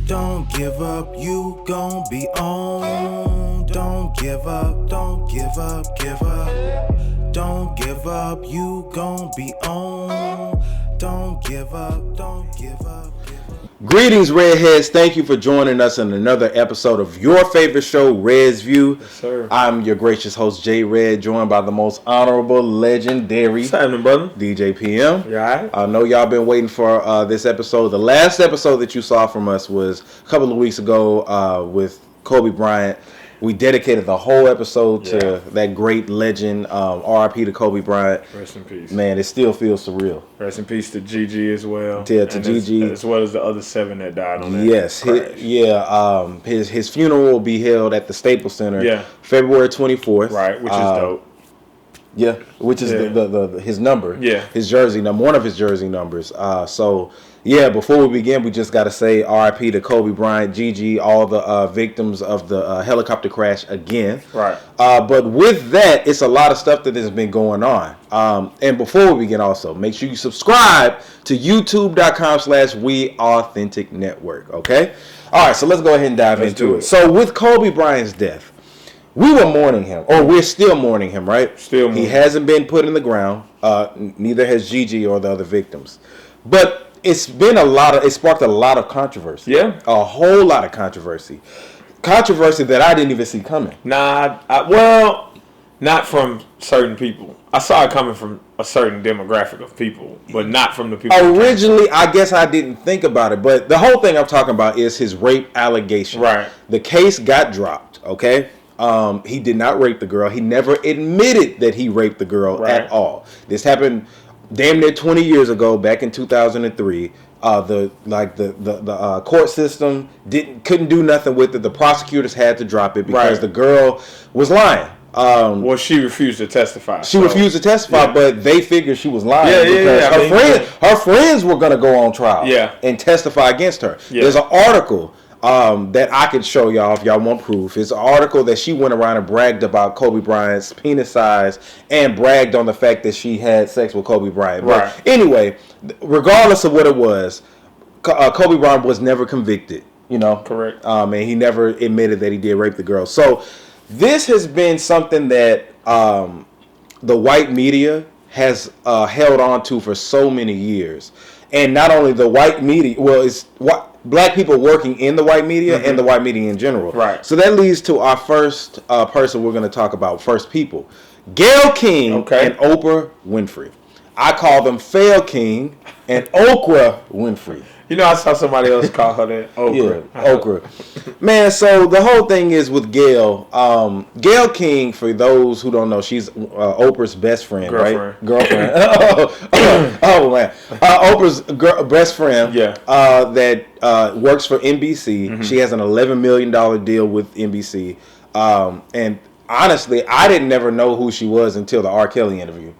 Don't give up, you gon' be on. Don't give up, don't give up, give up. Don't give up, you gon' be on. Don't give up, don't give up, give up. Greetings, Redheads. Thank you for joining us in another episode of your favorite show, Red's View. Yes, sir. I'm your gracious host, J Red, joined by the most honorable, legendary What's happening, brother? DJ PM. You alright? I know y'all been waiting for this episode. The last episode that you saw from us was a couple of weeks ago with Kobe Bryant. We dedicated the whole episode to that great legend, RIP to Kobe Bryant. Rest in peace. Man, it still feels surreal. Rest in peace to Gigi as well. Yeah, to Gigi. As well as the other 7 that died on that Yes, crash. his funeral will be held at the Staples Center, February 24th. Right, which is dope. Yeah, which is the his number. Yeah, his jersey number, one of his jersey numbers. So yeah, before we begin, we just got to say R.I.P. to Kobe Bryant, Gigi, all the victims of the helicopter crash again. Right. But with that, it's a lot of stuff that has been going on. And before we begin, also make sure you subscribe to YouTube.com/WeAuthenticNetwork. Okay. All right. So let's go ahead and dive into it. So with Kobe Bryant's death, we were mourning him, or we're still mourning him, right? Still mourning. He hasn't been put in the ground. Neither has Gigi or the other victims. But it's sparked a lot of controversy. Yeah. A whole lot of controversy. Controversy that I didn't even see coming. Nah, not from certain people. I saw it coming from a certain demographic of people, but not from the people. Originally, I guess I didn't think about it, but the whole thing I'm talking about is his rape allegation. Right. The case got dropped, okay? He did not rape the girl. He never admitted that he raped the girl at all. This happened damn near 20 years ago, back in 2003. The court system couldn't do nothing with it. The prosecutors had to drop it because the girl was lying. Well, she refused to testify. She refused to testify, but they figured she was lying because her friends were going to go on trial and testify against her. Yeah. There's an article that I can show y'all if y'all want proof. It's an article that she went around and bragged about Kobe Bryant's penis size and bragged on the fact that she had sex with Kobe Bryant. Right. But anyway, regardless of what it was, Kobe Bryant was never convicted. You know, correct. And he never admitted that he did rape the girl. So this has been something that the white media has held on to for so many years. And not only the white media, it's black people working in the white media and the white media in general. Right. So that leads to our first person we're going to talk about, first people. Gayle King and Oprah Winfrey. I call them Fail King and Okra Winfrey. You know, I saw somebody else call her that. Okra. Yeah, Okra. Man, so the whole thing is with Gayle. Gayle King, for those who don't know, she's Oprah's best friend, right? Girlfriend. Oh, man. Oprah's best friend that works for NBC. Mm-hmm. She has an $11 million deal with NBC. And honestly, I didn't never know who she was until the R. Kelly interview.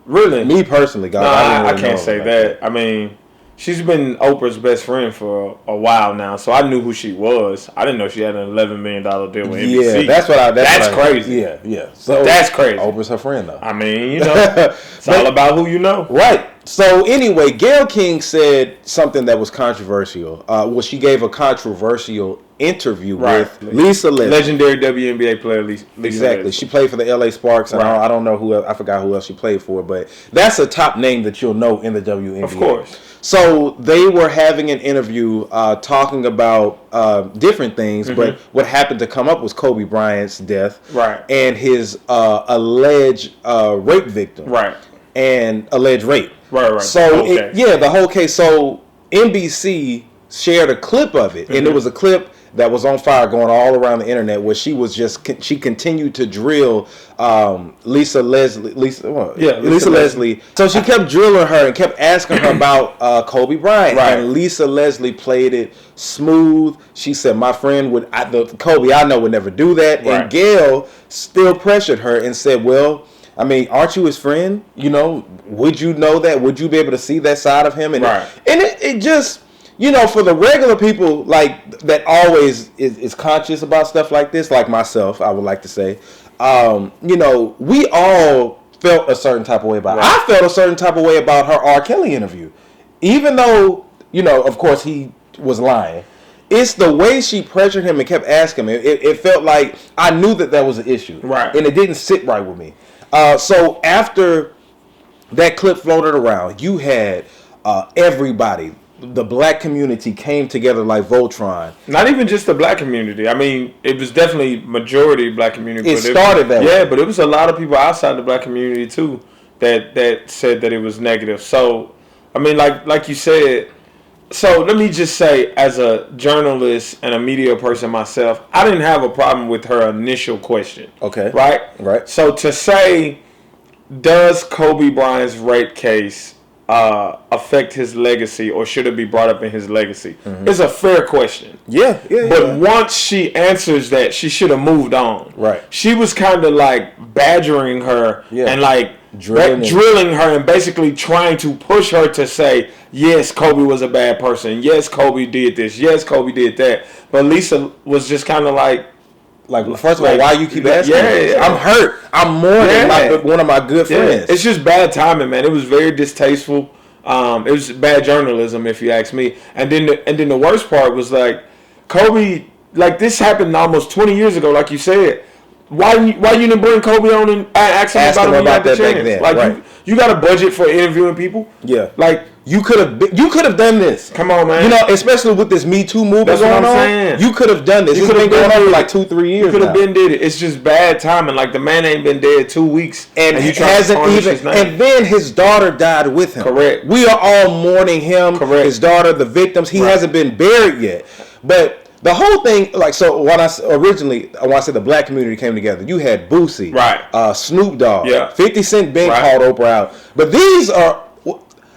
Really? Me personally, guys. No, I can't say that. I mean, she's been Oprah's best friend for a while now, so I knew who she was. I didn't know she had an $11 million deal with NBC. Yeah, that's crazy. Yeah. So that's crazy. Oprah's her friend, though. I mean, you know, it's all about who you know. Right. So anyway, Gayle King said something that was controversial. She gave a controversial interview with Lisa Leslie. Legendary WNBA player Lisa Exactly. Leslie. She played for the LA Sparks, and I don't know who else, I forgot who else she played for, but that's a top name that you'll know in the WNBA. Of course. So they were having an interview talking about different things, but what happened to come up was Kobe Bryant's death and his alleged rape victim and alleged rape. Right. So the whole case. So NBC shared a clip of it, and it was a clip that was on fire going all around the internet where she continued to drill Lisa Leslie. So she kept drilling her and kept asking her about Kobe Bryant. Right. And Lisa Leslie played it smooth. She said, my friend Kobe I know would never do that. Right. And Gayle still pressured her and said, well, I mean, aren't you his friend? You know, would you know that? Would you be able to see that side of him? And it just, you know, for the regular people like that always is conscious about stuff like this, like myself, I would like to say, you know, we all felt a certain type of way about it. I felt a certain type of way about her R. Kelly interview. Even though, you know, of course he was lying. It's the way she pressured him and kept asking him. It felt like I knew that was an issue. Right. And it didn't sit right with me. So after that clip floated around, you had everybody, the black community came together like Voltron. Not even just the black community. I mean, it was definitely majority black community. It started that way. Yeah, but it was a lot of people outside the black community too that said that it was negative. So, I mean, like you said. So let me just say, as a journalist and a media person myself, I didn't have a problem with her initial question. Okay. Right. So to say, does Kobe Bryant's rape case affect his legacy, or should it be brought up in his legacy? It's a fair question. Yeah. But once she answers that, she should have moved on. Right. She was kind of like badgering her and like drilling her and basically trying to push her to say, yes, Kobe was a bad person. Yes, Kobe did this. Yes, Kobe did that. But Lisa was just kind of like, first of all, why you keep asking? Yeah. I'm hurt. I'm mourning one of my good friends. It's just bad timing, man. It was very distasteful. It was bad journalism, if you ask me. And then the worst part was like, Kobe, like this happened almost 20 years ago, like you said. Why you didn't bring Kobe on and ask him about that back then? Like right. you got a budget for interviewing people. Yeah, like you could have done this. Come on, man. You know, especially with this Me Too movement going on. Saying. You could have done this. It's been going on for like 2-3 years. You could have been did it. It's just bad timing. Like the man ain't been dead 2 weeks, and he hasn't even. And then his daughter died with him. Correct. We are all mourning him. Correct. His daughter, the victims. He hasn't been buried yet, but. The whole thing, like, so when I said the black community came together, you had Boosie, right? Snoop Dogg, 50 Cent been called Oprah out. But these are,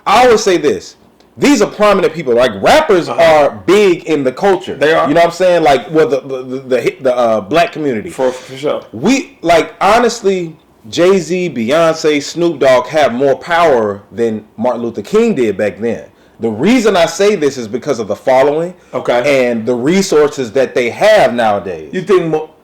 I always say this, these are prominent people. Like, rappers are big in the culture. They are. You know what I'm saying? Like, well, the black community. For sure. We, like, honestly, Jay-Z, Beyonce, Snoop Dogg have more power than Martin Luther King did back then. The reason I say this is because of the following, and the resources that they have nowadays. You think more?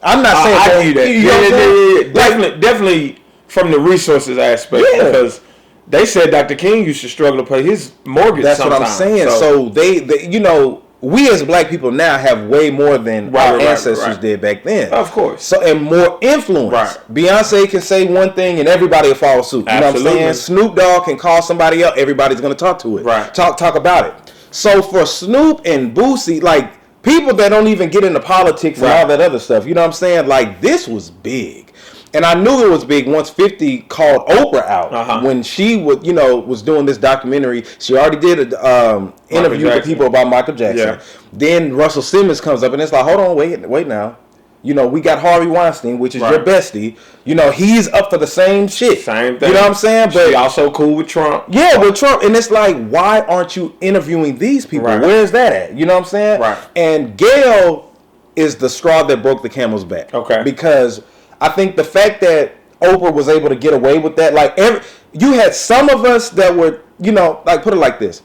I'm not saying I hear that. Yeah. Definitely from the resources aspect, because they said Dr. King used to struggle to pay his mortgage. That's what I'm saying. So they, you know. We as black people now have way more than our ancestors did back then. Of course. So and more influence. Right. Beyonce can say one thing and everybody will follow suit. You know what I'm saying? Snoop Dogg can call somebody else. Everybody's going to talk to it. Right. Talk about it. So for Snoop and Boosie, like people that don't even get into politics and all that other stuff, you know what I'm saying? Like this was big. And I knew it was big once 50 called Oprah out when she was doing this documentary. She already did an interview with people about Michael Jackson. Yeah. Then Russell Simmons comes up and it's like, hold on, wait now. You know, we got Harvey Weinstein, which is your bestie. You know, he's up for the same shit. Same thing. You know what I'm saying? But she also cool with Trump. Yeah, with Trump. And it's like, why aren't you interviewing these people? Right. Where's that at? You know what I'm saying? Right. And Gayle is the straw that broke the camel's back. Okay. Because I think the fact that Oprah was able to get away with that, like you had some of us that were, you know, like put it like this.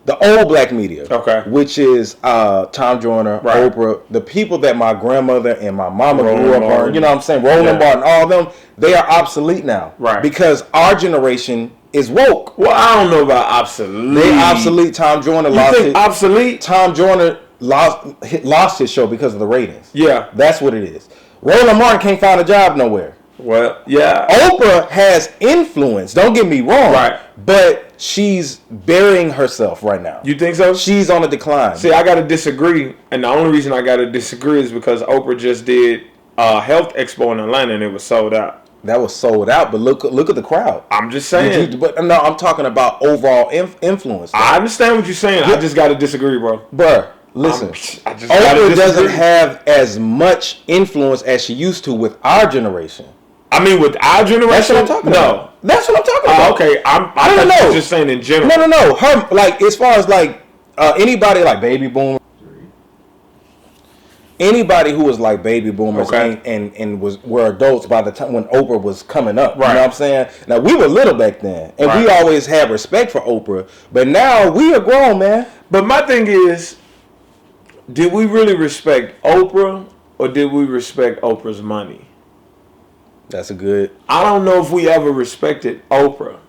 The old black media, which is Tom Joyner, Oprah, the people that my grandmother and my mama grew up on, you know what I'm saying, Roland Barton, all of them, they are obsolete now. Right. Because our generation is woke. Well, I don't know about obsolete. They obsolete. Tom Joyner lost it. Obsolete? Tom Joyner lost his show because of the ratings. Yeah. That's what it is. Roland Martin can't find a job nowhere. Well, yeah. Oprah has influence. Don't get me wrong. Right. But she's burying herself right now. You think so? She's on a decline. See, I got to disagree. And the only reason I got to disagree is because Oprah just did a health expo in Atlanta and it was sold out. That was sold out, but look at the crowd. I'm just saying. But no, I'm talking about overall influence. I understand what you're saying. I just got to disagree, bro. Bruh. Listen, Oprah doesn't have as much influence as she used to with our generation. I mean, with our generation? That's what I'm talking about. That's what I'm talking about. Okay. I was just saying in general. No. Her, like, as far as, like, anybody like baby boomers, anybody who was like baby boomers and were adults by the time when Oprah was coming up. Right. You know what I'm saying? Now, we were little back then, and we always had respect for Oprah, but now we are grown, man. But my thing is, did we really respect Oprah, or did we respect Oprah's money? That's a good... I don't know if we ever respected Oprah.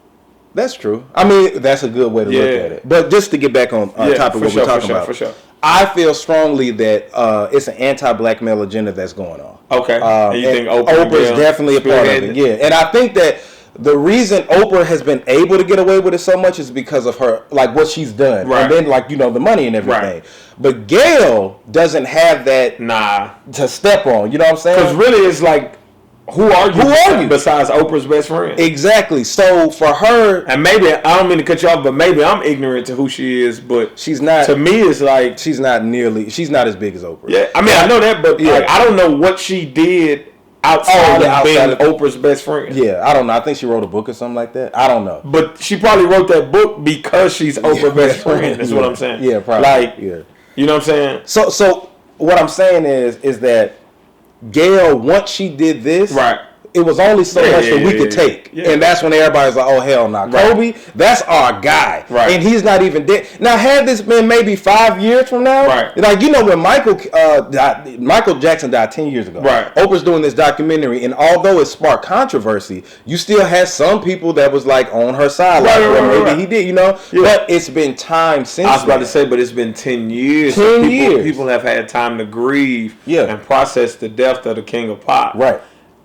That's true. I mean, that's a good way to look at it. But just to get back on topic of what we're talking about. For sure. I feel strongly that it's an anti-black male agenda that's going on. Okay. And you think Oprah's definitely a part of it. Yeah, and I think that the reason Oprah has been able to get away with it so much is because of her, like what she's done, and then like the money and everything. But Gayle doesn't have that to step on. You know what I'm saying? Because really, it's like, who are you besides Oprah's best friend? Exactly. So for her, and maybe I don't mean to cut you off, but maybe I'm ignorant to who she is. But she's not. To me, it's like she's not as big as Oprah. Yeah, I mean I know that, but like, I don't know what she did outside of being Oprah's best friend. Yeah, I don't know. I think she wrote a book or something like that. I don't know. But she probably wrote that book because she's Oprah's best friend. That's what I'm saying. Yeah, probably. Like, you know what I'm saying? So what I'm saying is that Gayle, once she did this, it was only so much that we could take. Yeah. And that's when everybody's like, oh, hell no. Kobe, that's our guy. Right. And he's not even dead. Now, had this been maybe 5 years from now, like, when Michael Jackson died 10 years ago, Oprah's doing this documentary, and although it sparked controversy, you still had some people that was like on her side. Maybe he did, But it's been time since I was about to say, but it's been 10 years. 10 years. People have had time to grieve and process the death of the King of Pop. Right.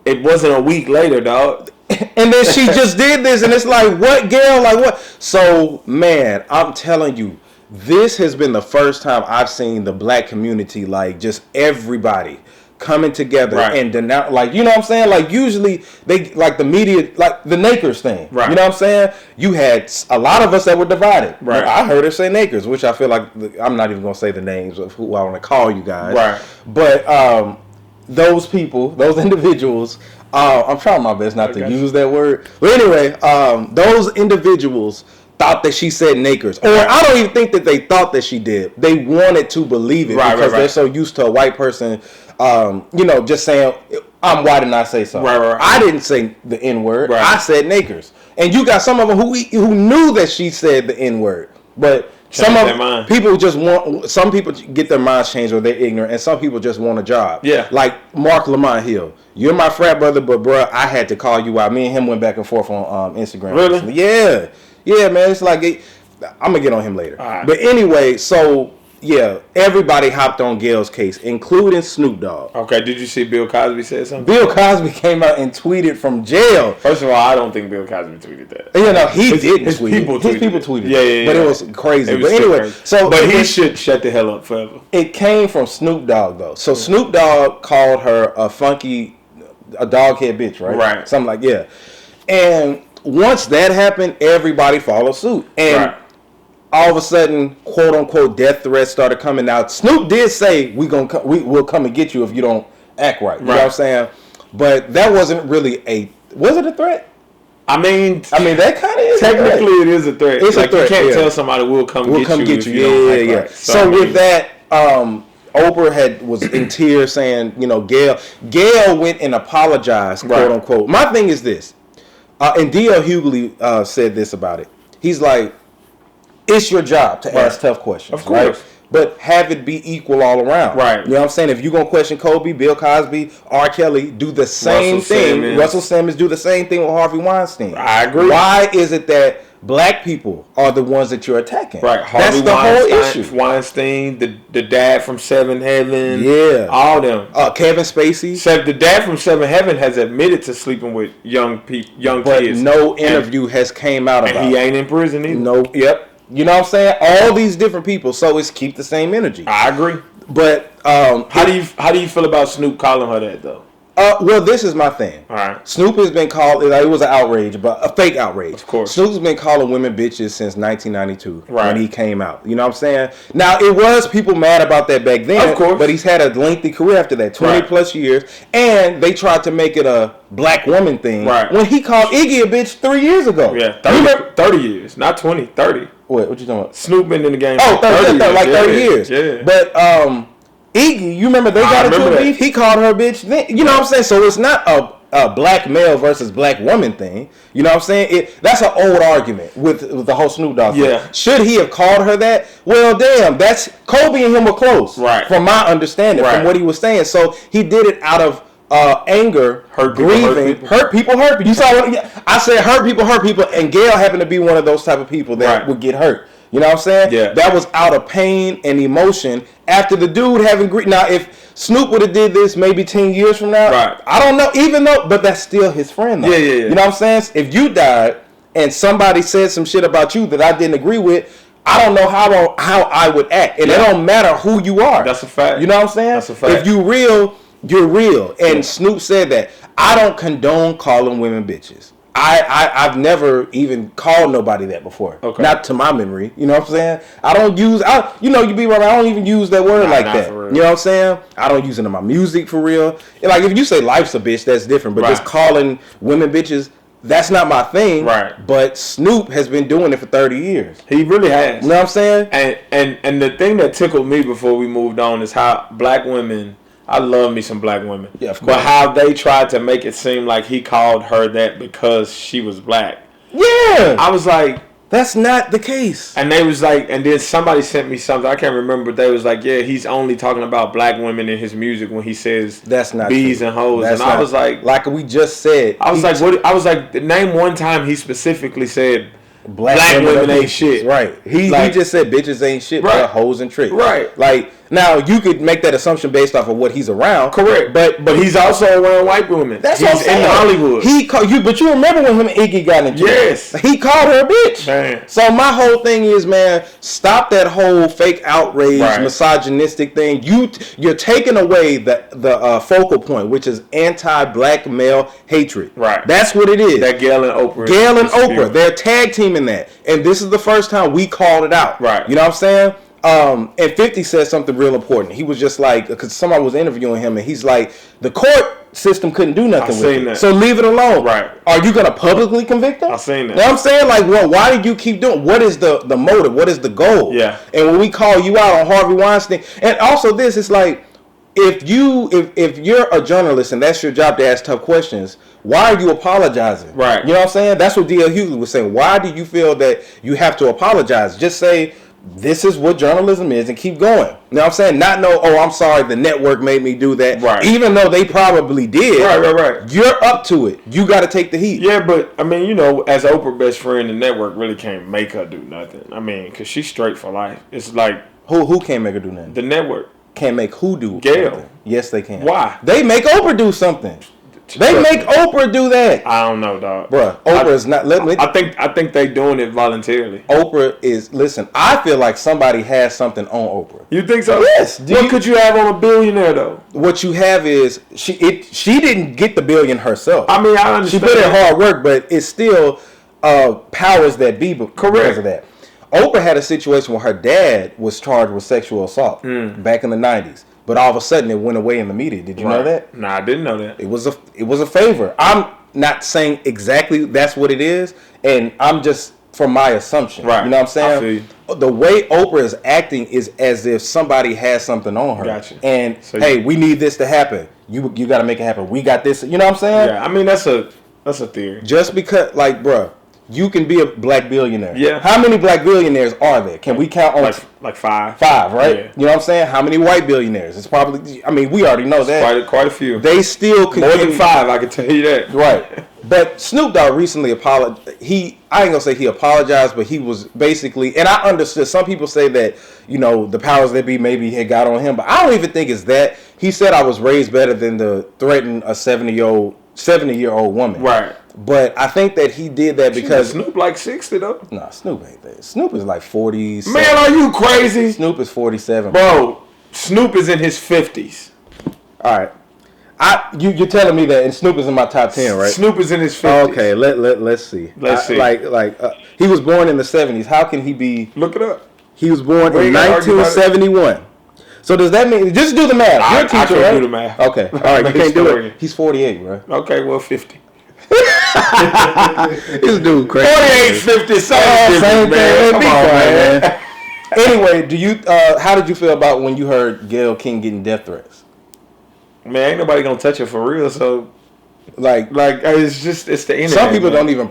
It wasn't a week later, dog. And then she just did this, and it's like, what, Gayle? Like, what? So, man, I'm telling you, this has been the first time I've seen the black community, like, just everybody coming together and denounce, like, you know what I'm saying? Like, usually, they, like, the media, like, the Nakers thing. Right. You know what I'm saying? You had a lot of us that were divided. Right. I heard her say Nakers, which I feel like, I'm not even going to say the names of who I want to call you guys. Right. But, those people, those individuals, I'm trying my best not to use that word. But anyway, those individuals thought that she said Nakers. Or I don't even think that they thought that she did. They wanted to believe it because they're so used to a white person, just saying, I'm white and I say so. Right. I didn't say the N-word. Right. I said Nakers. And you got some of them who knew that she said the N-word. But some people get their minds changed or they're ignorant, and some people just want a job. Yeah. Like Mark Lamont Hill. You're my frat brother, but bruh, I had to call you out. Me and him went back and forth on Instagram. Really? Recently. Yeah. Yeah, man. It's like, I'm going to get on him later. Right. But anyway, so, yeah, everybody hopped on Gayle's case, including Snoop Dogg. Okay, did you see Bill Cosby said something? Bill Cosby came out and tweeted from jail. First of all, I don't think Bill Cosby tweeted that. He didn't tweet it. His people tweeted it. But it was crazy. But anyway, but he should shut the hell up forever. It came from Snoop Dogg, though. So Snoop Dogg called her a doghead bitch, right? Right. Something like, yeah. And once that happened, everybody followed suit. And all of a sudden, quote unquote, death threats started coming out. Snoop did say we'll come and get you if you don't act right. You know what I'm saying? But that wasn't really was it a threat? I mean that kind of is. Technically, it is a threat. It's like a threat. You can't tell somebody we'll come get you. Yeah. Right. So with that, Oprah was in tears saying, Gayle went and apologized, quote unquote. My thing is this, and D.L. Hughley said this about it. He's like, it's your job to ask tough questions. Of course. Right? But have it be equal all around. Right. You know what I'm saying? If you're going to question Kobe, Bill Cosby, R. Kelly, do the same thing. Russell Simmons, do the same thing with Harvey Weinstein. I agree. Why is it that black people are the ones that you're attacking? Right. Harvey Weinstein, the dad from Seven Heaven. Yeah. All them. Kevin Spacey. The dad from Seven Heaven has admitted to sleeping with young kids. But no interview has came out about it. And he ain't in prison either. No. Yep. You know what I'm saying? All these different people, so it's keep the same energy. I agree. But how do you feel about Snoop calling her that though? Well, this is my thing. All right. Snoop has been called, it was an outrage, but a fake outrage. Of course. Snoop's been calling women bitches since 1992 when he came out. You know what I'm saying? Now, it was people mad about that back then. Of course. But he's had a lengthy career after that, 20 plus years. And they tried to make it a black woman thing. Right. When he called Iggy a bitch 3 years ago. Yeah, 30 years, not 20, 30. What you talking about? Snoop been in the game 30 years. Yeah. But, Iggy, you remember they got into a beef? He called her bitch then. You know what I'm saying? So it's not a black male versus black woman thing. You know what I'm saying? That's an old argument with the whole Snoop Dogg thing. Should he have called her that? Well, damn, that's Kobe and him were close. Right. From my understanding, from what he was saying. So he did it out of anger, grieving, hurt people. You saw what I said, hurt people, and Gayle happened to be one of those type of people that would get hurt. You know what I'm saying? Yeah. That was out of pain and emotion after the dude having grief. Now, if Snoop would have did this maybe 10 years from now, right. I don't know, but that's still his friend, though. Yeah. You know what I'm saying? If you died and somebody said some shit about you that I didn't agree with, I don't know how I would act. And it don't matter who you are. That's a fact. You know what I'm saying? That's a fact. If you real, you're real. And Snoop said that. I don't condone calling women bitches. I've never even called nobody that before. Okay. Not to my memory. You know what I'm saying? I don't use, you be right. I don't even use that word like that. You know what I'm saying? I don't use it in my music for real. Like if you say life's a bitch, that's different. But just calling women bitches, that's not my thing. Right. But Snoop has been doing it for 30 years. He really has. You know what I'm saying? And the thing that tickled me before we moved on is how black women, I love me some black women. Yeah, of course. But how they tried to make it seem like he called her that because she was black. Yeah. I was like, that's not the case. And they was like, and then somebody sent me something, I can't remember, but they was like, yeah, he's only talking about black women in his music when he says that's not bees true. And hoes. That's and I was like we just said. I was like, what? I was like, name one time he specifically said black women ain't shit. Right. He just said bitches ain't shit, but hoes and tricks. Right. Like, now you could make that assumption based off of what he's around. Correct. But he's also around white women. That's what I'm saying. In Hollywood. He called you, but you remember when him and Iggy got into it? He called her a bitch. Man. So my whole thing is, man, stop that whole fake outrage, misogynistic thing. You're taking away the focal point, which is anti-black male hatred. Right. That's what it is. That Gayle and Oprah. Gayle and Oprah, they're tag teaming that, and this is the first time we called it out. Right. You know what I'm saying? And 50 said something real important. He was just like, because somebody was interviewing him, and he's like, the court system couldn't do nothing with it. That. So leave it alone. Right. Are you going to publicly convict him? I seen that. You know what I'm saying? Like, well, why did you keep doing? What is the motive? What is the goal? Yeah. And when we call you out on Harvey Weinstein, and also this, it's like, if you're a journalist and that's your job to ask tough questions, why are you apologizing? Right. You know what I'm saying? That's what D.L. Hughley was saying. Why do you feel that you have to apologize? Just say, this is what journalism is, and keep going. You know what I'm saying? Not know, oh, I'm sorry, the network made me do that. Right. Even though they probably did. Right. You're up to it. You got to take the heat. Yeah, but, I mean, as Oprah best friend, the network really can't make her do nothing. I mean, because she's straight for life. It's like... Who can't make her do nothing? The network. Can't make who do Gayle. something? Yes, they can. Why? They make Oprah do something. They make Oprah do that. I don't know, dog. Bruh, Oprah is not... I think they doing it voluntarily. Oprah is... Listen, I feel like somebody has something on Oprah. You think so? Yes. What could you have on a billionaire, though? What you have is... She didn't get the billion herself. I mean, I understand. She put in hard work, but it's still powers that be because of that. Oprah had a situation where her dad was charged with sexual assault back in the 90s. But all of a sudden, it went away in the media. Did you know that? Nah, I didn't know that. It was a favor. I'm not saying exactly that's what it is, and I'm just from my assumption. Right. You know what I'm saying? I feel you. The way Oprah is acting is as if somebody has something on her. Gotcha. And hey, we need this to happen. You got to make it happen. We got this. You know what I'm saying? Yeah. I mean, that's a theory. Just because, like, bruh, you can be a black billionaire. Yeah. How many black billionaires are there? Can we count on like 5? 5, right? Yeah. You know what I'm saying? How many white billionaires? It's probably. I mean, we already know that. Quite a few. They still more than 5. I can tell you that. Right. But Snoop Dogg recently apologized. I ain't gonna say he apologized, but he was basically. And I understood. Some people say that the powers that be maybe had got on him, but I don't even think it's that. He said I was raised better than to threaten a 70-year-old woman. Right. But I think that he did that because Snoop like 60 though. Nah, Snoop ain't that. Snoop is like 40. Man, are you crazy? Snoop is 47. Bro, Snoop is in his 50s. All right. You're telling me that, and Snoop is in my top 10, right? Snoop is in his 50s. Okay, let's see. Let's see. He was born in the 70s. How can he be? Look it up. He was born in 1971. So does that mean? Just do the math. You're a teacher, I right? do the math. Okay. All right. You can't do it. He's 48, bro. Okay. Well, 50. This dude crazy. 48, 50, same thing, man. Come on, man. Anyway, how did you feel about when you heard Gayle King getting death threats? Man, ain't nobody gonna touch her for real. So, like it's the internet. Some people man. don't even.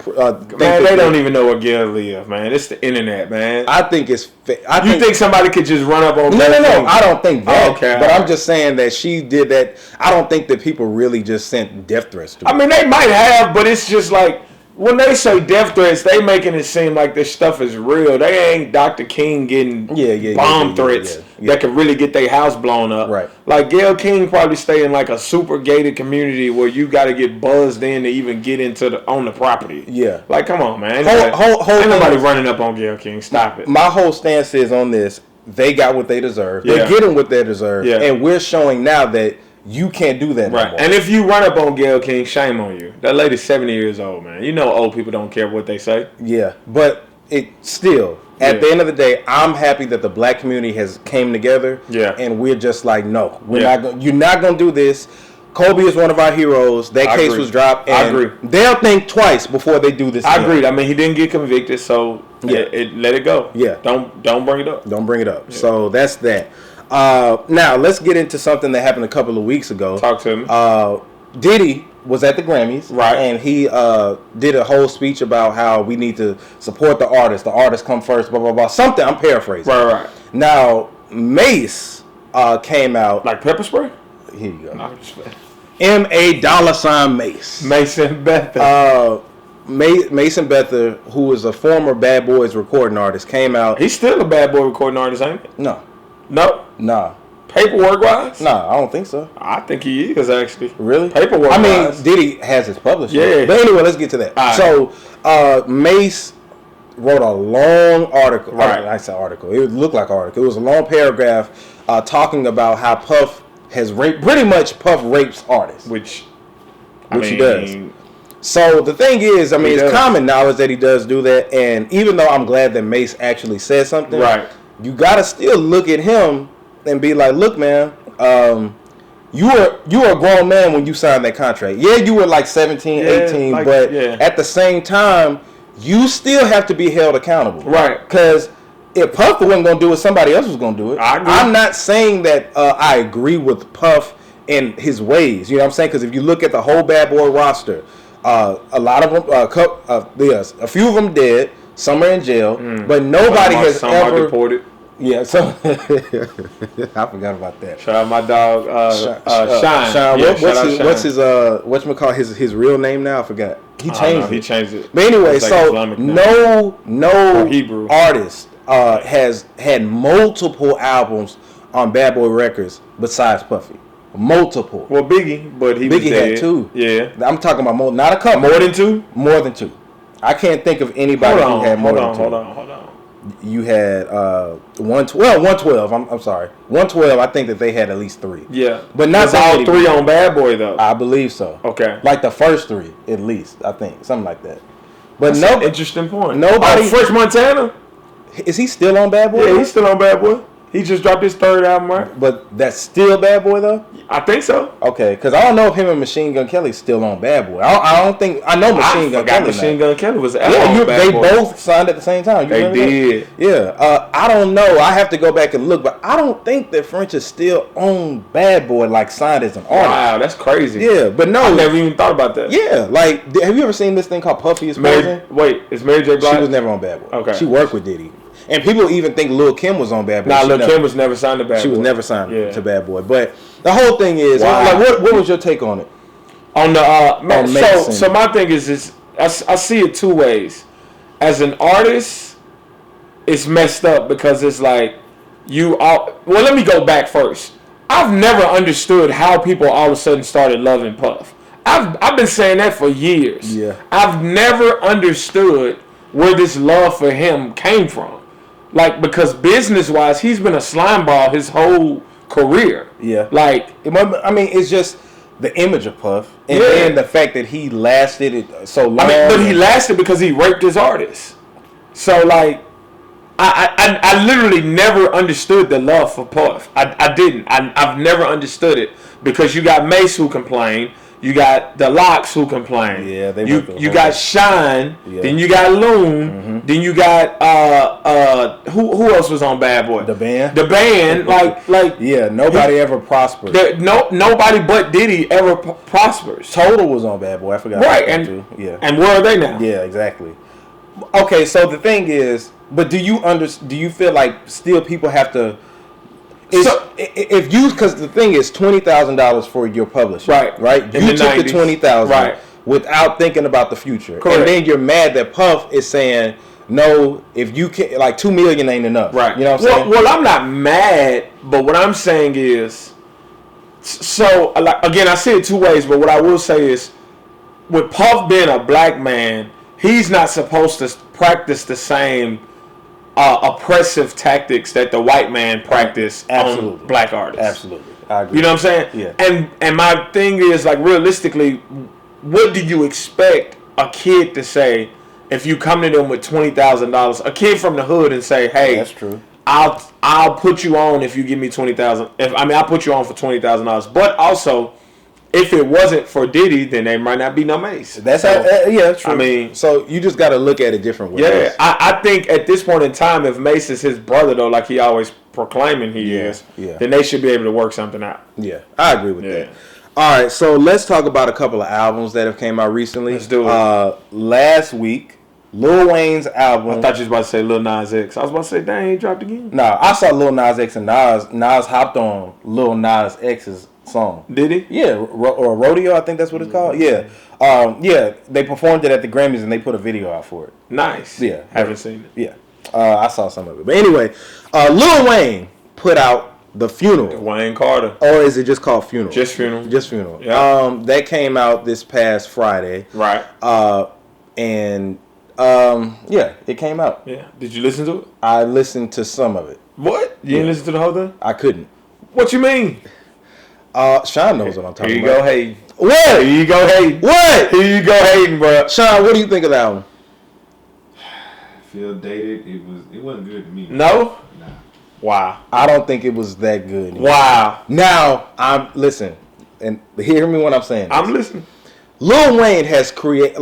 They don't even know where Gayle live, man. It's the internet, man. I think it's. You think somebody could just run up on? No. I don't think that. Okay, but I'm just saying that she did that. I don't think that people really just sent death threats to her. I mean, they might have, but it's just like when they say death threats, they making it seem like this stuff is real. They ain't Dr. King getting bomb threats that could really get their house blown up. Right. Like Gayle King probably stay in like a super gated community where you got to get buzzed in to even get into on the property. Yeah. Like, come on, man. Ain't nobody running up on Gayle King. Stop it. My whole stance is on this. They got what they deserve. They're getting what they deserve. Yeah. And we're showing now that you can't do that right. anymore. And if you run up on Gayle King, shame on you. That lady's 70 years old, man. You know old people don't care what they say. Yeah. But it still, at the end of the day, I'm happy that the black community has came together. Yeah. And we're just like, no, we're not. You're not going to do this. Kobe is one of our heroes. That case was dropped. And I agree. They'll think twice before they do this. I agree. I mean, he didn't get convicted, so let it go. Yeah. Don't bring it up. Don't bring it up. Yeah. So that's that. Now let's get into something that happened a couple of weeks ago. Talk to me. Diddy was at the Grammys, right? And he did a whole speech about how we need to support the artists. The artists come first. Blah blah blah. Something I'm paraphrasing. Right. Now Mace came out like pepper spray. Here you go. $M.A. Mace. Mason Betha. Mason Betha, who is a former Bad Boys recording artist, came out. He's still a Bad Boy recording artist, ain't he? No. Nah. Paperwork wise? Nah, I don't think so. I think he is actually. Really? Paperwork wise. I mean, Diddy has his publisher. Yeah. But anyway, let's get to that. Right. So, Mace wrote a long article. Right. I said article. It looked like an article. It was a long paragraph talking about how Puff has raped. Pretty much, Puff rapes artists. Which he does. So the thing is, I mean, it's common knowledge that he does do that. And even though I'm glad that Mace actually said something, right? You gotta still look at him and be like, look, man, you were a grown man when you signed that contract. Yeah, you were like 17, 18, but at the same time, you still have to be held accountable. Right. Because if Puff wasn't going to do it, somebody else was going to do it. I'm not saying that I agree with Puff and his ways. You know what I'm saying? Because if you look at the whole Bad Boy roster, a lot of them, a few of them dead. Some are in jail, but nobody has ever deported. Yeah, so I forgot about that. Shout out my dog, Shine. Shine. What's his whatchamacallit, his real name now? I forgot. He changed it. He changed it. But anyway, so no Hebrew artist has had multiple albums on Bad Boy Records besides Puffy. Multiple. Well, Biggie, but Biggie had two. Yeah, I'm talking about not a couple. More than two. More than two. I can't think of anybody who had more than two. Hold on. You had 112. I'm sorry, 112. I think that they had at least three. Yeah, but not all three on Bad Boy though. I believe so. Okay, like the first three at least. I think something like that. But that's an interesting point. Nobody. Fresh Montana. Is he still on Bad Boy? Yeah, he's still on Bad Boy. He just dropped his third album, right? But that's still Bad Boy, though? I think so. Okay, because I don't know if him and Machine Gun Kelly's still on Bad Boy. I don't think... I know Machine Gun Kelly. Machine Gun Kelly was out on Bad Boy. They both signed at the same time. They did. That? Yeah. I don't know. I have to go back and look, but I don't think that French is still on Bad Boy, like signed as an artist. Wow, that's crazy. Yeah, but no. I never even thought about that. Yeah, like, have you ever seen this thing called Puffy is Poison? Wait, is Mary J. Blige? She was never on Bad Boy. Okay. She worked with Diddy. And people even think Lil' Kim was on Bad Boy. Nah, Lil' Kim was never signed to Bad Boy. She was never signed to Bad Boy. But the whole thing is, like, what was your take on it? On the so my thing is I see it two ways. As an artist, it's messed up because it's like well, let me go back first. I've never understood how people all of a sudden started loving Puff. I've been saying that for years. Yeah. I've never understood where this love for him came from. Like, because business-wise, he's been a slime ball his whole career. Yeah. Like, I mean, it's just the image of Puff. And then the fact that he lasted so long. I mean, but he lasted because he raped his artists. So, like, I literally never understood the love for Puff. I didn't. I've never understood it. Because you got Mace who complained. You got the Locks who complain. Yeah, you got Shine. Yeah. Then you got Loon. Mm-hmm. Then you got who else was on Bad Boy? The band. The band, like yeah, nobody ever prospered. Nobody but Diddy ever prospers. Total was on Bad Boy. I forgot. Right, and too. Yeah, and where are they now? Yeah, exactly. Okay, so the thing is, but do you feel like still people have to? Because the thing is $20,000 for your publisher, right? You took the $20,000, right? without thinking about the future. Correct. And then you're mad that Puff is saying, no, if you can, like 2 million ain't enough. Right. You know what I'm saying? Well, I'm not mad, but what I'm saying is, so like, again, I see it two ways, but what I will say is, with Puff being a black man, he's not supposed to practice the same oppressive tactics that the white man practice on black artists. Absolutely. I agree. You know what I'm saying? Yeah. And my thing is, like, realistically, what do you expect a kid to say if you come to them with $20,000? A kid from the hood and say, hey, that's true. I'll put you on if you give me $20,000. I'll put you on for $20,000. But also, if it wasn't for Diddy, then there might not be no Mace. That's true. I mean, so you just got to look at it different ways. Yeah, I think at this point in time, if Mace is his brother, though, like he always proclaiming he is, then they should be able to work something out. Yeah, I agree with that. All right, so let's talk about a couple of albums that have came out recently. Let's do it. Last week, Lil Wayne's album. I thought you was about to say Lil Nas X. I was about to say, dang, he dropped again. No, I saw Lil Nas X and Nas. Nas hopped on Lil Nas X's song. Did he? Yeah, or Rodeo, I think that's what it's called. Yeah. They performed it at the Grammys and they put a video out for it. Nice. Yeah. Haven't seen it. Yeah. I saw some of it. But anyway, Lil Wayne put out The Funeral. Wayne Carter. Or is it just called Funeral? Just Funeral. Just Funeral. Yeah. That came out this past Friday. Right. It came out. Yeah. Did you listen to it? I listened to some of it. What? You didn't listen to the whole thing? I couldn't. What you mean? Sean knows what I'm talking about. Here you go hating. What? Here you go hating. What? Here you go hating, bro. Sean, what do you think of that one? I feel dated. It wasn't good to me. No? Nah. Wow. I don't think it was that good anymore. Wow. Now, listen, and hear me when I'm saying this. I'm listening. Lil Wayne has created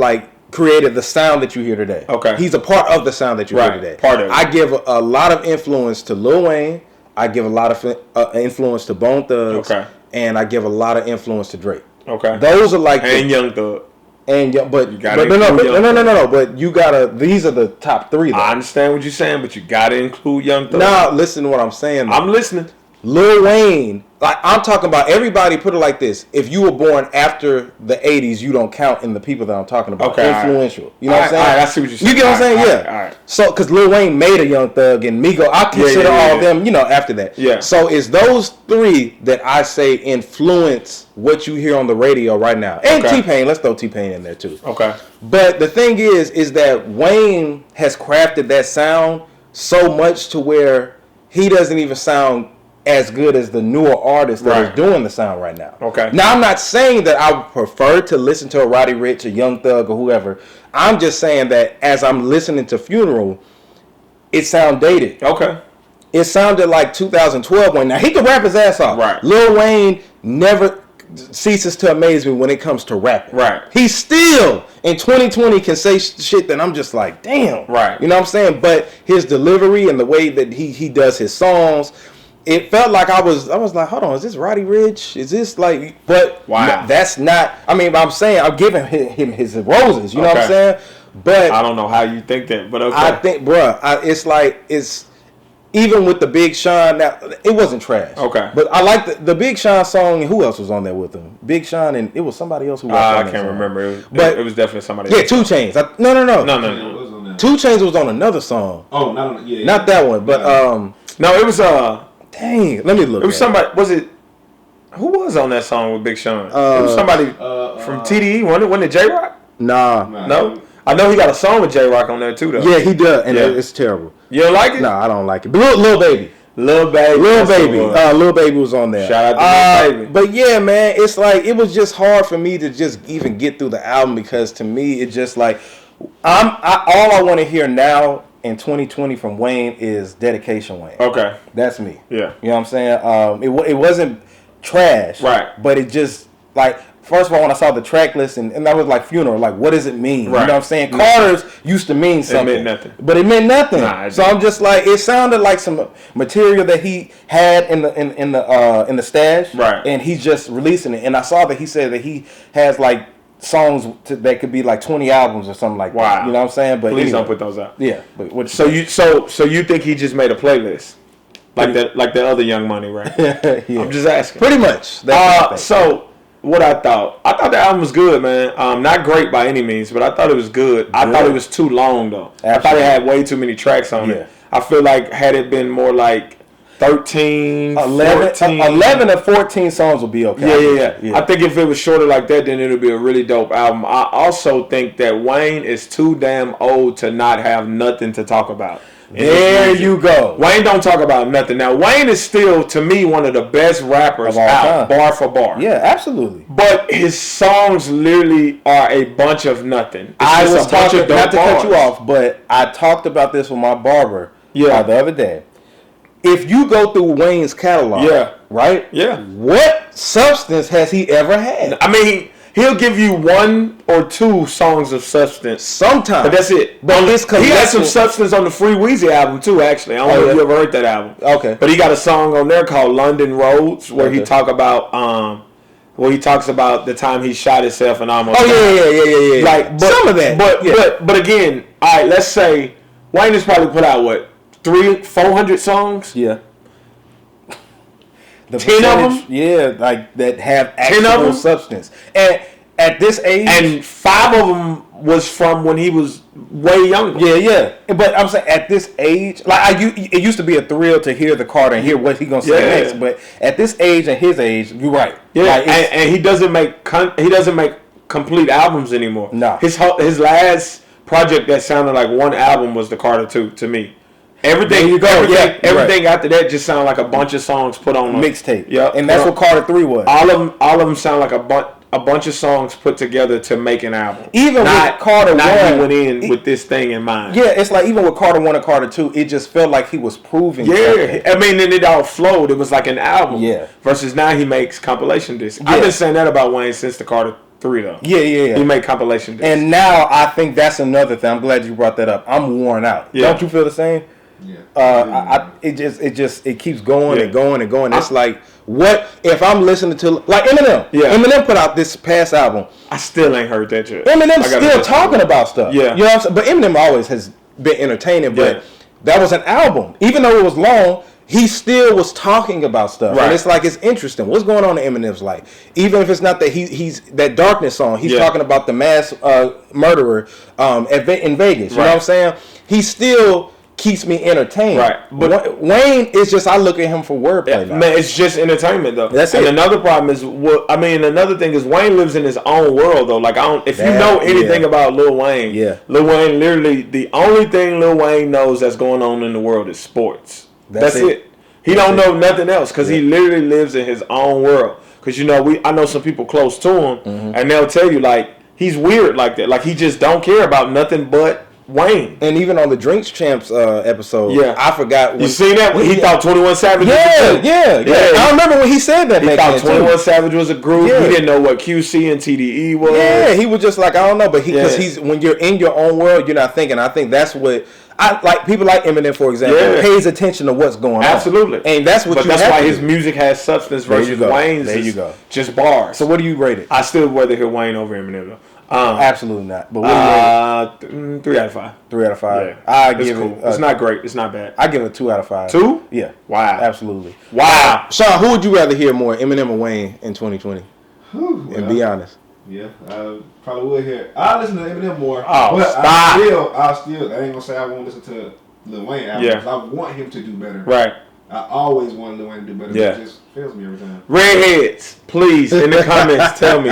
the sound that you hear today. Okay. He's a part of the sound that you hear today. Part of it. I give a lot of influence to Lil Wayne. I give a lot of influence to Bone Thugs. Okay. And I give a lot of influence to Drake. Okay. Those are like Young Thug. But no. But you gotta. These are the top three. Though. I understand what you're saying, but you gotta include Young Thug. Now listen to what I'm saying. Though. I'm listening. Lil Wayne, like I'm talking about. Everybody put it like this: if you were born after the '80s, you don't count in the people that I'm talking about. Okay, influential. Right. You know what I'm saying? I see what you're saying. You get what I'm saying? Yeah. All right. So, because Lil Wayne made a Young Thug and Migo, I consider all of them. After that. Yeah. So it's those three that I say influence what you hear on the radio right now. And T-Pain. Let's throw T-Pain in there too. Okay. But the thing is that Wayne has crafted that sound so much to where he doesn't even sound as good as the newer artists that are doing the sound right now. Okay. Now I'm not saying that I would prefer to listen to a Roddy Ricch, a Young Thug, or whoever. I'm just saying that as I'm listening to Funeral, it sound dated. Okay. It sounded like 2012 when now he can rap his ass off. Right. Lil Wayne never ceases to amaze me when it comes to rapping. Right. He still in 2020 can say shit that I'm just like, damn. Right. You know what I'm saying? But his delivery and the way that he does his songs, it felt like I was like, hold on, is this Roddy Ricch? Is this like? But wow, that's not. I mean, I'm saying I'm giving him his roses. You know what I'm saying? But I don't know how you think that, but okay. I think, bruh, it's even with the Big Sean. Now it wasn't trash. Okay, but I like the Big Sean song. And who else was on there with him? Big Sean and it was somebody else who. I can't remember. It was definitely somebody. Yeah, else. 2 Chainz. No. 2 Chainz was on another song. Oh, not that one, but no, it was Dang, let me look. It was somebody. Was it? Who was on that song with Big Sean? It was somebody from TDE. Wasn't it J-Rock? Nah. No. I know he got a song with J-Rock on there too, though. Yeah, he does, and it's terrible. You don't like it? No, I don't like it. But Lil Baby. Lil Baby was on there. Shout out to Lil Baby. But yeah, man, it's like it was just hard for me to just even get through the album because to me it's just like all I want to hear now in 2020 from Wayne is Dedication Wayne. Okay. That's me. Yeah. You know what I'm saying? It wasn't trash. Right. But it just, like, first of all, when I saw the track list, and I was like, Funeral, like, what does it mean? Right. You know what I'm saying? Carter's used to mean something. It meant nothing. But it meant nothing. Nah, so I'm just like, it sounded like some material that he had in the stash. Right. And he's just releasing it. And I saw that he said that he has, like, songs that could be like 20 albums or something like that. You know what I'm saying? But please don't put those out. Yeah. But so you think he just made a playlist like the other Young Money, right? Yeah. I'm just asking. Pretty much. So what I thought. I thought the album was good, man. Not great by any means, but I thought it was good. I thought it was too long, though. Absolutely. I thought it had way too many tracks on it. I feel like had it been more like 13, 11 or 14 songs would be okay. Yeah. I think if it was shorter like that, then it would be a really dope album. I also think that Wayne is too damn old to not have nothing to talk about. There you go. Wayne don't talk about nothing. Now, Wayne is still, to me, one of the best rappers out, bar for bar. Yeah, absolutely. But his songs literally are a bunch of nothing. I was talking, not to cut you off, but I talked about this with my barber the other day. If you go through Wayne's catalog, right? Yeah. What substance has he ever had? I mean, he'll give you 1 or 2 songs of substance. Sometimes. But that's it. But he has some substance on the Free Weezy album, too, actually. I don't know if you ever heard that album. Okay. But he got a song on there called London Roads where he talks about the time he shot himself and almost died. Yeah. Like, some of that. But again, all right, let's say Wayne has probably put out, 400 songs? Yeah. 10 of them? Yeah, like that have actual substance. And at this age... And 5 of them was from when he was way younger. Yeah. But I'm saying at this age... it used to be a thrill to hear the Carter and hear what he's going to say next. But at this age and his age, you're right. Yeah, and he doesn't make complete albums anymore. No. His last project that sounded like one album was the Carter 2 to me. Everything after that just sounded like a bunch of songs put on a mixtape. Yeah, and that's what Carter 3 was. All of them sound like a bunch of songs put together to make an album. Even with Carter 1, he went in with this thing in mind. Yeah, it's like even with Carter 1 and Carter 2, it just felt like he was proving. Yeah, I mean, then it all flowed. It was like an album. Yeah. Versus now he makes compilation discs. Yeah. I've been saying that about Wayne since the Carter 3 though. Yeah. He made compilation discs. And now I think that's another thing. I'm glad you brought that up. I'm worn out. Yeah. Don't you feel the same? Yeah. It keeps going and going and going. It's like, what if I'm listening to like Eminem? Yeah. Eminem put out this past album. I still ain't heard that yet. Eminem's still talking about stuff. Yeah. You know what I'm saying? But Eminem always has been entertaining, but that was an album. Even though it was long, he still was talking about stuff. Right. And it's like, it's interesting. What's going on in Eminem's life? Even if it's not that he's that Darkness song, he's talking about the mass murderer in Vegas. You know what I'm saying? He still keeps me entertained. Right. But Wayne is just, I look at him for wordplay now. Man, it's just entertainment though. That's it. And another problem is, another thing is Wayne lives in his own world though. Like, if you know anything about Lil Wayne, Lil Wayne literally, the only thing Lil Wayne knows that's going on in the world is sports. That's it. He don't know nothing else because he literally lives in his own world. Because I know some people close to him, and they'll tell you like he's weird like that. Like he just don't care about nothing but Wayne. And even on the Drinks Champs episode, I forgot. You seen that when he thought 21 Savage? Yeah. I remember when he said that. He thought 21 Savage was a group. He didn't know what QC and TDE was. Yeah, he was just like, I don't know, but he's when you're in your own world, you're not thinking. I think that's what. I like people like Eminem, for example, pays attention to what's going on. Absolutely. And that's what that's why his music has substance versus Wayne's. There you go. Just bars. So what do you rate it? I still rather hear Wayne over Eminem though. Absolutely not. But what do you rate it? 3 out of 5. 3 out of 5. Yeah. I give it. It's not great. It's not bad. I give it a 2 out of 5. 2? Yeah. Wow. Absolutely. Wow. Sean, who would you rather hear more, Eminem or Wayne in 2020? And be honest. Yeah, I probably would hear. I listen to Eminem more. Oh, but stop. I still, I ain't gonna say I won't listen to Lil Wayne album. Yeah. I want him to do better. Right. I always want Lil Wayne to do better. Yeah. It just fails me every time. Redheads, please, in the comments, tell me.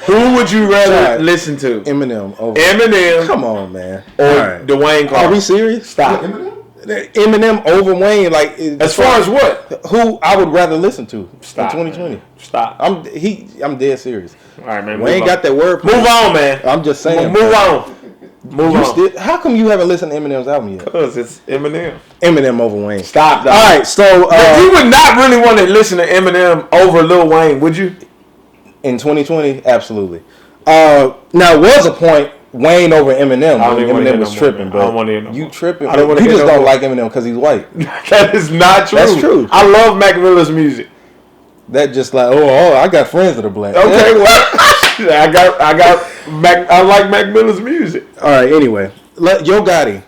Who would you rather listen to? Eminem over. Eminem. Come on, man. Or Dwayne Clark. Are we serious? Stop. Eminem over Wayne, like as far as what? Who I would rather listen to in 2020? Man. Stop. I'm dead serious. All right, man. Wayne got that word. Move on, man. I'm just saying. Move on. Move on. How come you haven't listened to Eminem's album yet? Because it's Eminem. Eminem over Wayne. Stop. All right, so you would not really want to listen to Eminem over Lil Wayne, would you? In 2020, absolutely. Now, was a point Wayne over Eminem. Eminem was tripping, bro. I don't want to hear no You more. tripping? I don't want to You hear just no don't more. like Eminem because he's white. That is not true. That's true. I love Mac Miller's music. That just like I got friends that are black. Okay, well, I like Mac Miller's music. All right. Anyway, Yo Gotti.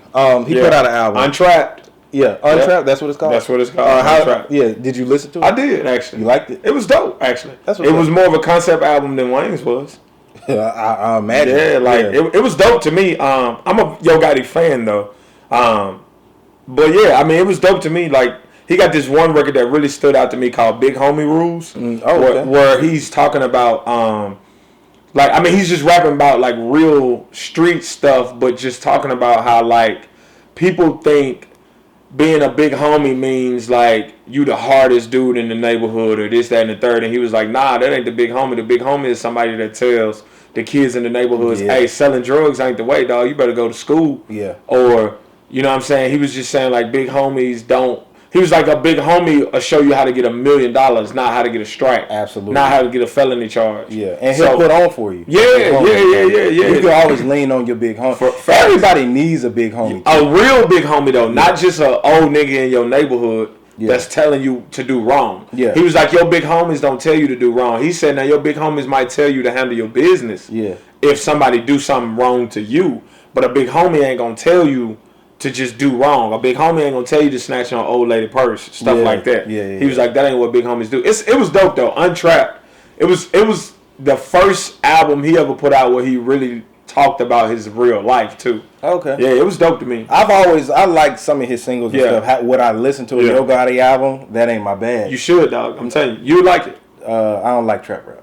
He put out an album. Untrapped. Yeah, Untrapped. That's what it's called. That's what it's called. Untrapped. Yeah. Did you listen to it? I did actually. You liked it? It was dope actually. That's it was more of a concept album than Wayne's was. I imagine. Yeah, like it was dope to me. I'm a Yo Gotti fan though. But yeah, I mean, it was dope to me. Like he got this one record that really stood out to me called Big Homie Rules, where he's talking about like, I mean, he's just rapping about like real street stuff, but just talking about how like people think being a big homie means like you the hardest dude in the neighborhood or this, that, and the third. And he was like, nah, that ain't the big homie. The big homie is somebody that tells the kids in the neighborhoods, hey, selling drugs ain't the way, dog. You better go to school. Yeah. Or, you know what I'm saying? He was just saying like big homies don't. He was like, a big homie will show you how to get $1 million, not how to get a strike. Absolutely. Not how to get a felony charge. Yeah, and he'll put on for you. Yeah. You can always lean on your big homie. Everybody needs a big homie. A real big homie, though. Not just an old nigga in your neighborhood that's telling you to do wrong. Yeah. He was like, your big homies don't tell you to do wrong. He said, now your big homies might tell you to handle your business if somebody do something wrong to you. But a big homie ain't going to tell you to just do wrong. A big homie ain't gonna tell you to snatch on an old lady purse, stuff like that. He was like, that ain't what big homies do. It was dope though. Untrapped. It was the first album he ever put out where he really talked about his real life too. Okay. Yeah, it was dope to me. I like some of his singles and stuff. What I listened to a Yo Gotti album, that ain't my bad. You should, dog. I'm telling you, you would like it. I don't like trap rap.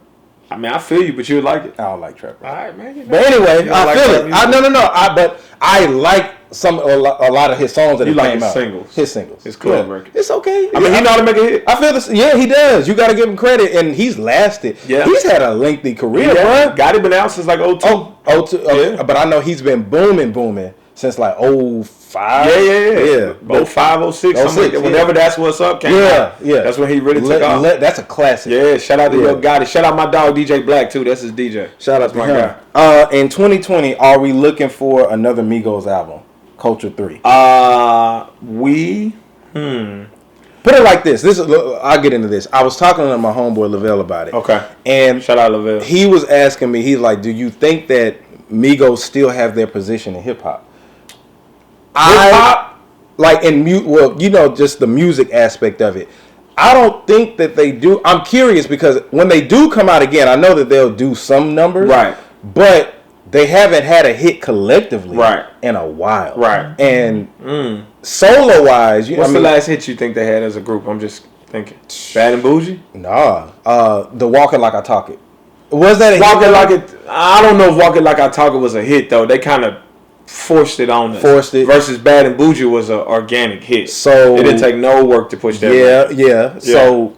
I mean, I feel you, but you would like it. I don't like trap rap. All right, man. But anyway, I feel it. But I like a lot of his songs that he came out. His singles. His club record. It's okay. I mean, he know how to make a hit. I feel this. Yeah, he does. You got to give him credit, and he's lasted. Yeah. He's had a lengthy career, bro. Gotti been out since like 02. But I know he's been booming since like 05. Yeah. 05, 06, something like that. Whenever That's What's Up came out. Yeah. That's when he really took off. That's a classic. Yeah, shout out to Yo Gotti. Shout out my dog DJ Black too. That's his DJ. Shout out to my guy. In 2020, are we looking for another Migos album? Culture 3. Put it like this. I'll get into this. I was talking to my homeboy Lavelle about it. Okay. And shout out Lavelle. He was asking me, he's like, do you think that Migos still have their position in hip hop? Like in just the music aspect of it. I don't think that they do. I'm curious because when they do come out again, I know that they'll do some numbers. Right. But they haven't had a hit collectively in a while. Right. And solo wise, what's the last hit you think they had as a group? I'm just thinking. Bad and Bougie? Nah. The Walk It Like I Talk It. Was that a hit? I don't know if Walk It Like I Talk It was a hit though. They kind of forced it on us. Versus Bad and Bougie was an organic hit. So it didn't take no work to push that. Yeah. So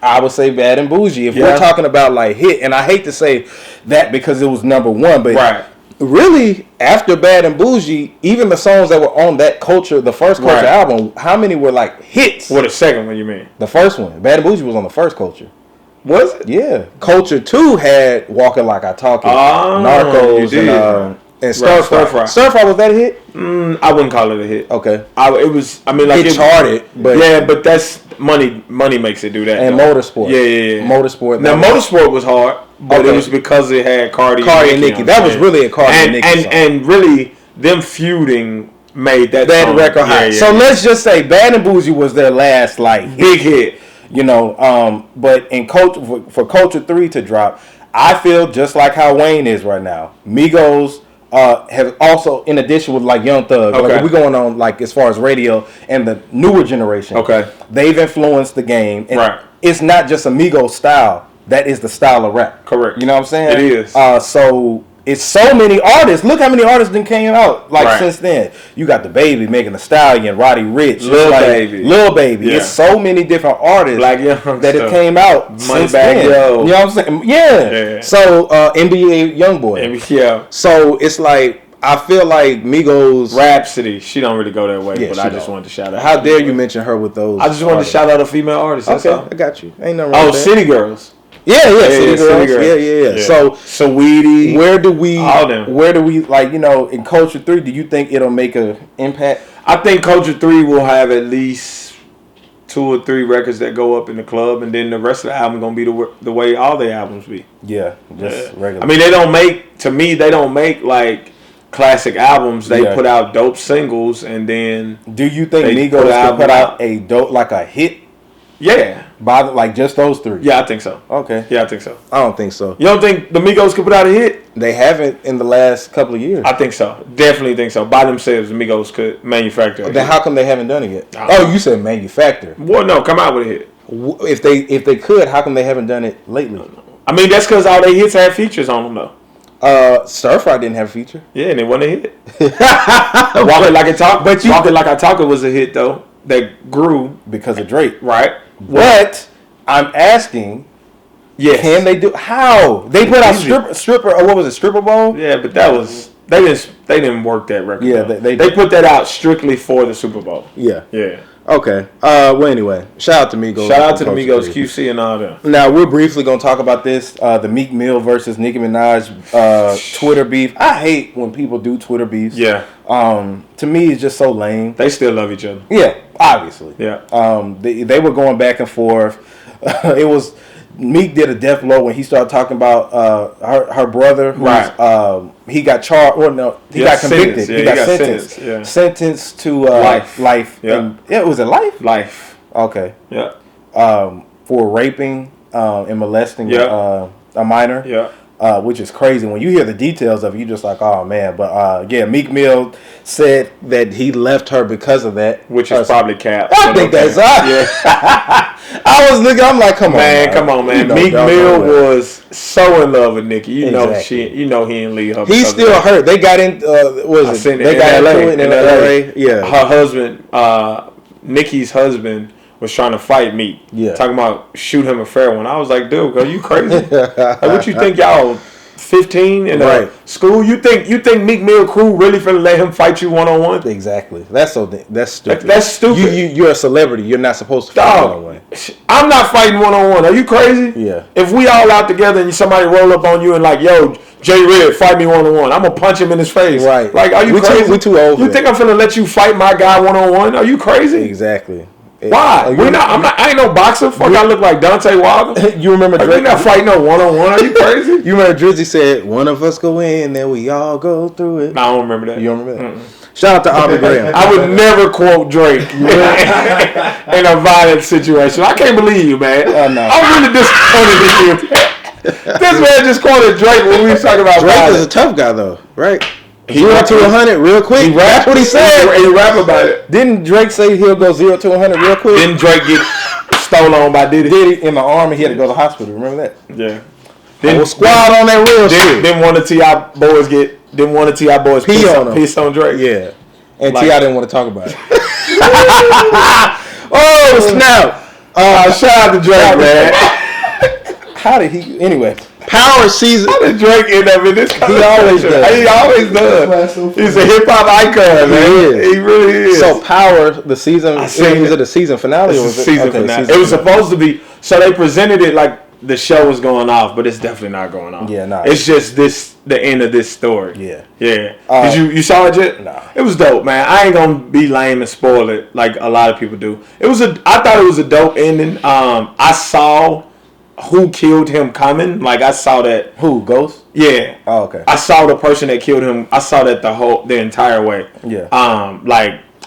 I would say Bad and Bougie. If we're talking about like hit, and I hate to say that because it was number one, but really after Bad and Bougie, even the songs that were on that the first Culture album, how many were like hits? What, the second one you mean? The first one. Bad and Bougie was on the first Culture. Was it? Yeah. Culture 2 had Walking Like I Talk It, Narcos, and Stir Fry. Stir Fry, was that a hit? I wouldn't call it a hit. Okay. It charted, but but that's money makes it do that. And Motorsport. Yeah. Motorsport. Now Motorsport was hard, but it was because it had Cardi and Nicki. That was really a Cardi and Nicki song. And really them feuding made that record high. So let's just say Bad and Bougie was their last big hit. But in for Culture 3 to drop, I feel just like how Wayne is right now. Migos have also, in addition with like Young Thug, like we're going on like as far as radio and the newer generation. Okay, they've influenced the game. And it's not just a Migos style; that is the style of rap. Correct. You know what I'm saying? It is. So it's so many artists. Look how many artists then came out since then. You got The Baby, Megan Thee Stallion, Roddy Ricch, Lil Baby. Yeah. It's so many different artists that it came out since then. Yo. You know what I'm saying? Yeah. So NBA YoungBoy. Yeah. So it's like I feel like Migos Rhapsody. She don't really go that way, but I just wanted to shout out. How dare you mention her with those? I just wanted to shout out a female artist. Okay, I got you. Ain't nothing wrong with that. City Girls. Yeah, City Girls. Yeah. So Saweetie, where do we like, in Culture 3, do you think it'll make an impact? I think Culture 3 will have at least 2 or 3 records that go up in the club, and then the rest of the album gonna be the way all their albums be. Yeah, just regular. I mean, they don't make like classic albums. They put out dope singles, and then do you think Migos could put out a dope like a hit? Yeah, by like just those three. Yeah, I think so. Okay. Yeah, I think so. I don't think so. You don't think the Migos could put out a hit? They haven't in the last couple of years. I think so. Definitely think so. By themselves, the Migos could manufacture. Then how come they haven't done it yet? Oh, you said manufacture. Well, no, come out with a hit. If they could, how come they haven't done it lately? I mean, that's because all their hits had features on them, though. Stir Fry didn't have a feature. Yeah, and it wasn't a hit. Walk It Like I Talk, but Walk It Like I Talk It was a hit though. That grew because of Drake, right? But I'm asking, can they do how they put out stripper or what was it, Stripper Bowl? Yeah, but that was they didn't work that record. Yeah, they put that out strictly for the Super Bowl. Yeah, yeah. Okay. Well, anyway, shout out to Migos. Shout out to the Migos, QC, and all that. Now we're briefly gonna talk about this: the Meek Mill versus Nicki Minaj Twitter beef. I hate when people do Twitter beefs. Yeah. To me, it's just so lame. They still love each other. Yeah, obviously. Yeah. They were going back and forth. It was Meek did a death blow when he started talking about her brother. Who's, he got charged. Well, no, he got convicted. Yeah, he got sentenced. Yeah. Sentenced to life. Yeah. And, was it life? Life. Okay. Yeah. For raping and molesting a minor. Yeah. Which is crazy. When you hear the details of it, you're just like, oh man. But Meek Mill said that he left her because of that. Which is probably cap. I think that's yeah. I was looking, I'm like, come on, man. Meek Mill was so in love with Nicki. You know he didn't leave her. He's still hurt. They got in they got into it in LA. Yeah. Her husband, Nicki's husband, was trying to fight Meek. Yeah. Talking about shoot him a fair one. I was like, dude, are you crazy? Like, what you think y'all 15 in school? You think Meek Mill crew really finna let him fight you one-on-one? Exactly. That's stupid. That's stupid. You're a celebrity. You're not supposed to fight one-on-one. I'm not fighting one-on-one. Are you crazy? Yeah. If we all out together and somebody roll up on you and like, yo, J Red, fight me one-on-one, I'm gonna punch him in his face. Right. Like, are you crazy? We too old. You think I'm finna let you fight my guy one-on-one? Are you crazy? Exactly. Why? I ain't no boxer. Fuck, I look like Dante Wilder. You remember Drake? We're not fighting no one-on-one. Are you crazy? You remember Drizzy said, one of us go in, then we all go through it. No, I don't remember that. You don't remember that? Mm-mm. Shout out to Aubrey Graham. I would never quote Drake in a violent situation. I can't believe you, man. No. I'm really disappointed in you. This man just quoted Drake when we was talking about Drake violence. is a tough guy, though, right? 0 to 100 real quick. That's what he said. He rap about it. Didn't Drake say he'll go 0 to 100 real quick? Didn't Drake get stolen on by Diddy in the arm and he had to go to the hospital? Remember that? Yeah. Then squad on that real shit. Didn't one of T.I. boys piss on Drake? Yeah. And T.I. didn't want to talk about it. Oh, snap. Shout out to Drake, man. How did he... Anyway. Power season. How did Drake end up in this conversation? He always does. He's a hip hop icon, man. He really is. So Power, the season, was it the season finale? Or was it season finale? It was supposed to be. So they presented it like the show was going off, but it's definitely not going off. Yeah, nah. It's just the end of this story. Yeah. Yeah. Did you saw it yet? Nah. It was dope, man. I ain't gonna be lame and spoil it like a lot of people do. I thought it was a dope ending. I saw who killed him coming. Like, I saw that. Who? Ghost? Yeah. Oh, okay. I saw the person that killed him. I saw that the entire way. Yeah.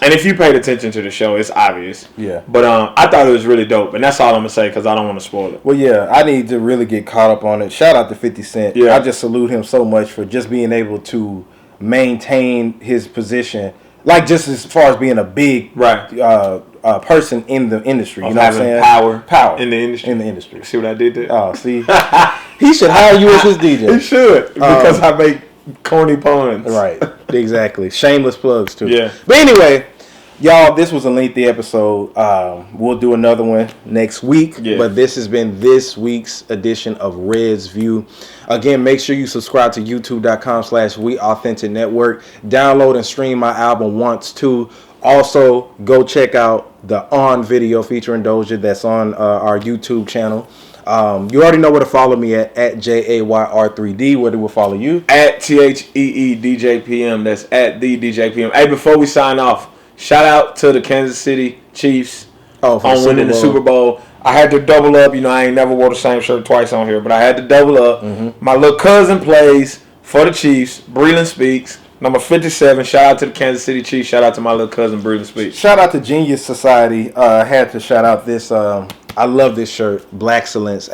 And if you paid attention to the show, it's obvious. Yeah. But I thought it was really dope, and that's all I'm gonna say because I don't want to spoil it. Well, yeah, I need to really get caught up on it. Shout out to 50 Cent. Yeah. I just salute him so much for just being able to maintain his position, like just as far as being a big person in the industry. You know what I'm saying? Power in the industry. See what I did there? Oh, see, he should hire you as his DJ. He should because I make corny puns. Right. Exactly. Shameless plugs too. Yeah. But anyway, y'all, this was a lengthy episode. We'll do another one next week. Yeah. But this has been this week's edition of Red's View. Again, make sure you subscribe to youtube.com/WeAuthenticNetwork. Download and stream my album Once Too. Also, go check out the On video featuring Doja that's on our YouTube channel. You already know where to follow me at JAYR3D. Where do we follow you? At THEEDJPM. That's at the DJPM. Hey, before we sign off, shout out to the Kansas City Chiefs on winning the Super Bowl. I had to double up. You know, I ain't never wore the same shirt twice on here, but I had to double up. Mm-hmm. My little cousin plays for the Chiefs. Breland Speaks. Number 57. Shout out to the Kansas City Chiefs. Shout out to my little cousin Breathing Speech. Shout out to Genius Society. Had to shout out this. I love this shirt. Black Excellence.